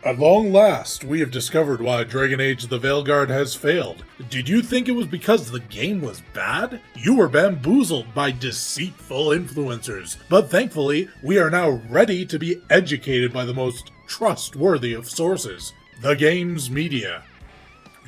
At long last, we have discovered why Dragon Age the Veilguard has failed. Did you think it was because the game was bad? You were bamboozled by deceitful influencers, but thankfully, we are now ready to be educated by the most trustworthy of sources, the game's media.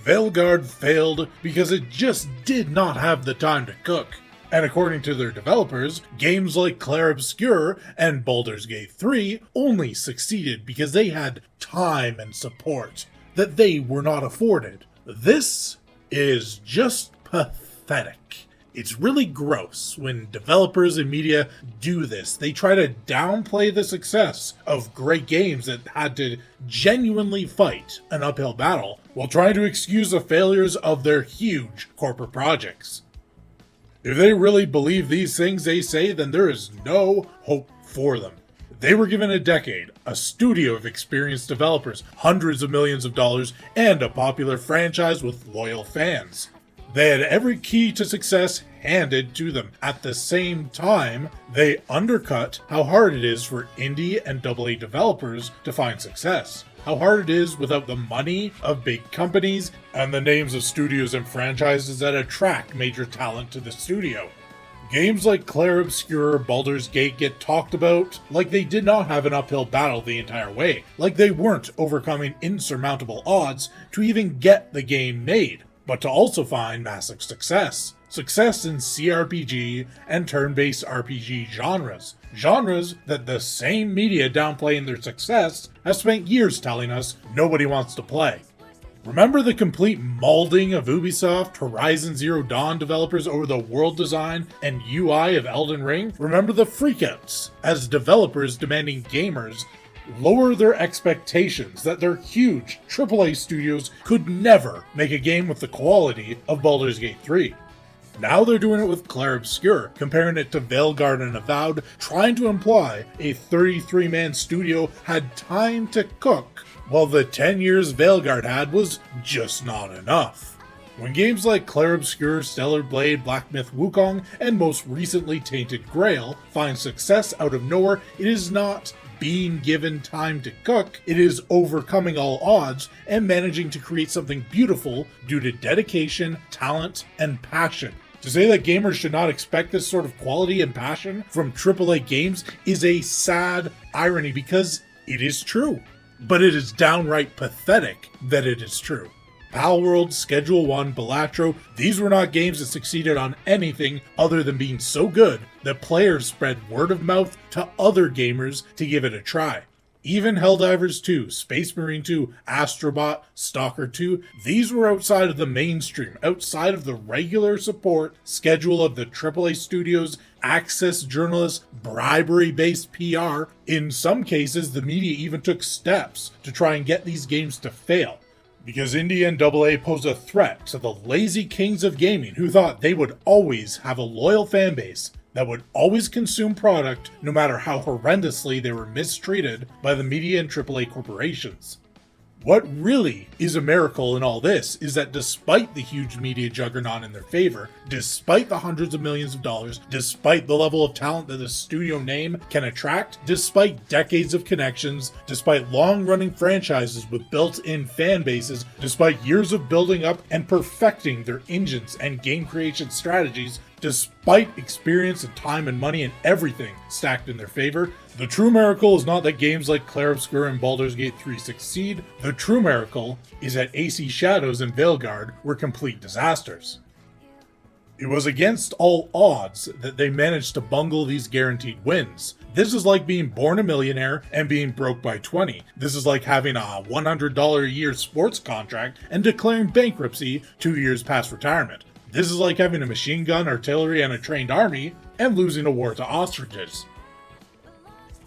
Veilguard failed because it just did not have the time to cook. And according to their developers, games like Clair Obscur and Baldur's Gate 3 only succeeded because they had time and support that they were not afforded. This is just pathetic. It's really gross when developers and media do this. They try to downplay the success of great games that had to genuinely fight an uphill battle while trying to excuse the failures of their huge corporate projects. If they really believe these things they say, then there is no hope for them. They were given a decade, a studio of experienced developers, hundreds of millions of dollars, and a popular franchise with loyal fans. They had every key to success handed to them. At the same time, they undercut how hard it is for indie and AA developers to find success. How hard it is without the money of big companies and the names of studios and franchises that attract major talent to the studio. Games like Clair Obscur, Baldur's Gate get talked about like they did not have an uphill battle the entire way, like they weren't overcoming insurmountable odds to even get the game made, but to also find massive success. Success in CRPG and turn-based RPG genres. Genres that the same media downplaying their success has spent years telling us nobody wants to play. Remember the complete mauling of Ubisoft, Horizon Zero Dawn developers over the world design and UI of Elden Ring? Remember the freakouts as developers demanding gamers lower their expectations that their huge AAA studios could never make a game with the quality of Baldur's Gate 3. Now they're doing it with Clair Obscur, comparing it to Veilguard and Avowed, trying to imply a 33-man studio had time to cook, while the 10 years Veilguard had was just not enough. When games like Clair Obscur, Stellar Blade, Black Myth Wukong, and most recently Tainted Grail find success out of nowhere, it is not being given time to cook, it is overcoming all odds and managing to create something beautiful due to dedication, talent, and passion. To say that gamers should not expect this sort of quality and passion from AAA games is a sad irony because it is true. But it is downright pathetic that it is true. Palworld, Schedule 1, Balatro, these were not games that succeeded on anything other than being so good that players spread word of mouth to other gamers to give it a try. Even Helldivers 2, Space Marine 2, Astrobot, Stalker 2, these were outside of the mainstream, outside of the regular support schedule of the AAA studios, access journalists, bribery-based PR. In some cases, the media even took steps to try and get these games to fail. Because indie and AA pose a threat to the lazy kings of gaming who thought they would always have a loyal fan base that would always consume product no matter how horrendously they were mistreated by the media and AAA corporations. What really is a miracle in all this is that despite the huge media juggernaut in their favor, despite the hundreds of millions of dollars, despite the level of talent that the studio name can attract, despite decades of connections, despite long-running franchises with built-in fan bases, despite years of building up and perfecting their engines and game creation strategies, despite experience and time and money and everything stacked in their favor, the true miracle is not that games like Clair Obscur and Baldur's Gate 3 succeed. The true miracle is that AC Shadows and Veilguard were complete disasters. It was against all odds that they managed to bungle these guaranteed wins. This is like being born a millionaire and being broke by 20. This is like having a $100 a year sports contract and declaring bankruptcy 2 years past retirement. This is like having a machine gun, artillery, and a trained army and losing a war to ostriches.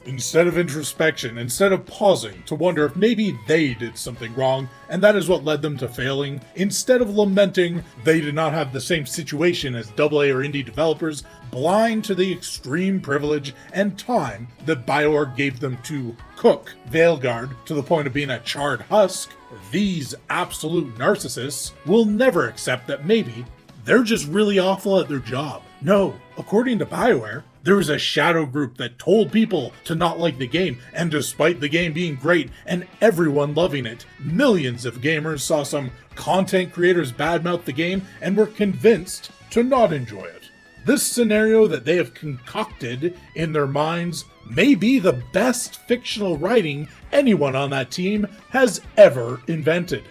Instead of introspection, instead of pausing to wonder if maybe they did something wrong and that is what led them to failing, instead of lamenting they did not have the same situation as AA or indie developers, blind to the extreme privilege and time that Bioware gave them to cook Veilguard to the point of being a charred husk, these absolute narcissists will never accept that maybe they're just really awful at their job. No, according to Bioware, There was a shadow group that told people to not like the game, and despite the game being great and everyone loving it, millions of gamers saw some content creators badmouth the game and were convinced to not enjoy it. This scenario that they have concocted in their minds may be the best fictional writing anyone on that team has ever invented.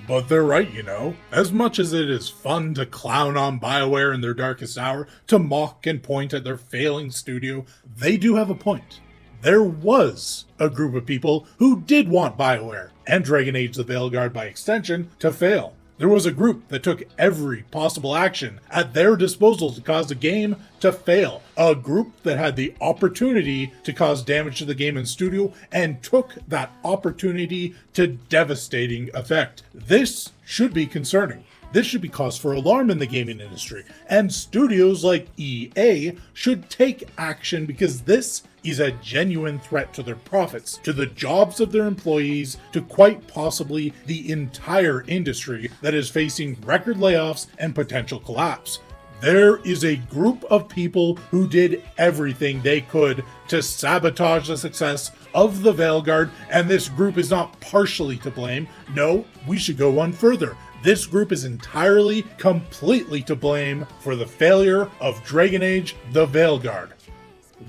But they're right, you know. As much as it is fun to clown on Bioware in their darkest hour, to mock and point at their failing studio, they do have a point. There was a group of people who did want Bioware, and Dragon Age the Veilguard by extension, to fail. There was a group that took every possible action at their disposal to cause the game to fail. A group that had the opportunity to cause damage to the game and studio and took that opportunity to devastating effect. This should be concerning. This should be cause for alarm in the gaming industry, and studios like EA should take action because this is a genuine threat to their profits, to the jobs of their employees, to quite possibly the entire industry that is facing record layoffs and potential collapse. There is a group of people who did everything they could to sabotage the success of the Veilguard, and this group is not partially to blame. No, we should go one further. This group is entirely, completely to blame for the failure of Dragon Age the Veilguard.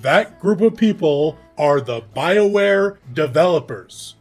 That group of people are the Bioware developers.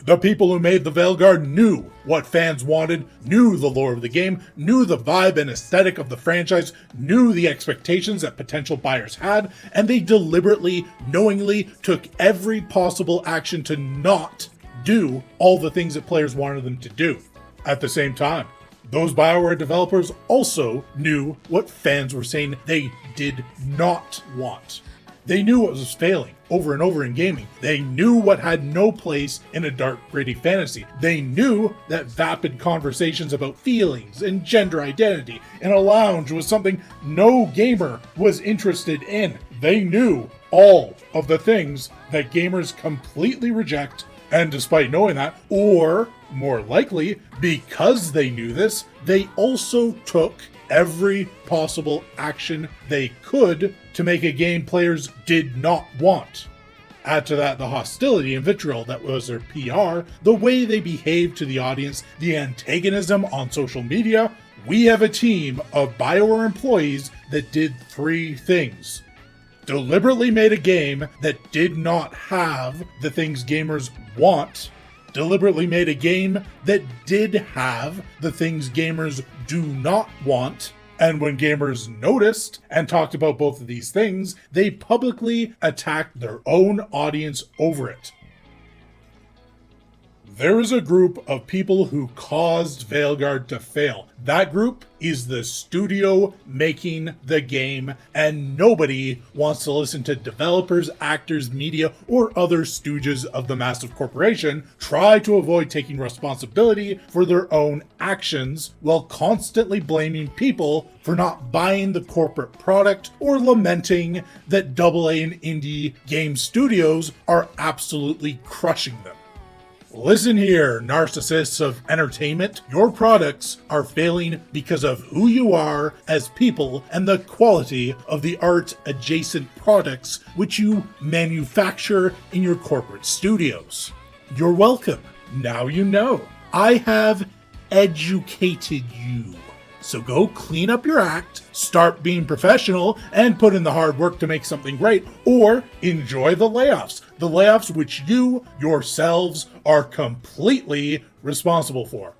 The people who made the Veilguard knew what fans wanted, knew the lore of the game, knew the vibe and aesthetic of the franchise, knew the expectations that potential buyers had, and they deliberately, knowingly took every possible action to not do all the things that players wanted them to do. At the same time, those Bioware developers also knew what fans were saying they did not want. They knew what was failing over and over in gaming. They knew what had no place in a dark, gritty fantasy. They knew that vapid conversations about feelings and gender identity in a lounge was something no gamer was interested in. They knew all of the things that gamers completely reject, and despite knowing that, or more likely, because they knew this, they also took every possible action they could to make a game players did not want. Add to that the hostility and vitriol that was their PR, the way they behaved to the audience, the antagonism on social media. We have a team of Bioware employees that did three things. Deliberately made a game that did not have the things gamers want. Deliberately made a game that did have the things gamers do not want. And when gamers noticed and talked about both of these things, they publicly attacked their own audience over it. There is a group of people who caused Veilguard to fail. That group is the studio making the game, and nobody wants to listen to developers, actors, media, or other stooges of the massive corporation try to avoid taking responsibility for their own actions while constantly blaming people for not buying the corporate product or lamenting that AA and indie game studios are absolutely crushing them. Listen here, narcissists of entertainment. Your products are failing because of who you are as people and the quality of the art-adjacent products which you manufacture in your corporate studios. You're welcome. Now you know. I have educated you. So go clean up your act, start being professional, and put in the hard work to make something great, or enjoy the layoffs. The layoffs which you yourselves are completely responsible for.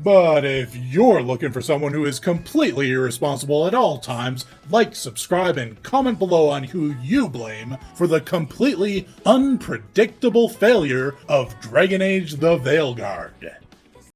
But if you're looking for someone who is completely irresponsible at all times, like, subscribe, and comment below on who you blame for the completely unpredictable failure of Dragon Age the Veilguard.